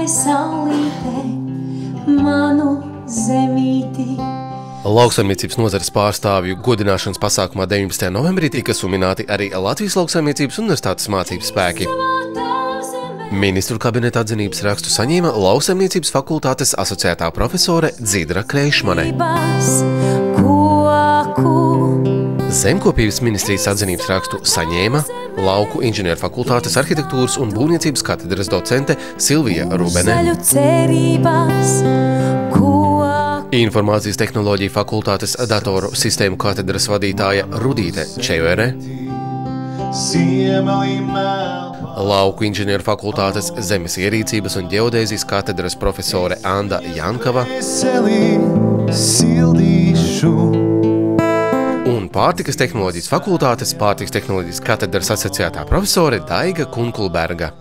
saulītē manu zemīti. Lauksaimniecības nozares pārstāvju godināšanas pasākumā 19. novembrī tika sumināti arī Latvijas Lauksaimniecības universitātes mācības spēki. Ministru kabineta atzinības rakstu saņēma Lauksaimniecības fakultātes asociētā profesore Dzidra Kreišmane. Zemkopības ministrijas atzinības rakstu saņēma Lauku inženieru fakultātes arhitektūras un būvniecības katedras docente Silvija Rubene. Informācijas tehnoloģiju fakultātes datoru sistēmu katedras vadītāja Rudīte Čevere. Lauku inženieru fakultātes zemes ierīcības un ģeodēzijas katedras profesore Anda Jankava. Un pārtikas tehnoloģijas fakultātes pārtikas tehnoloģijas katedras asociētā profesore Daiga Kunkulberga.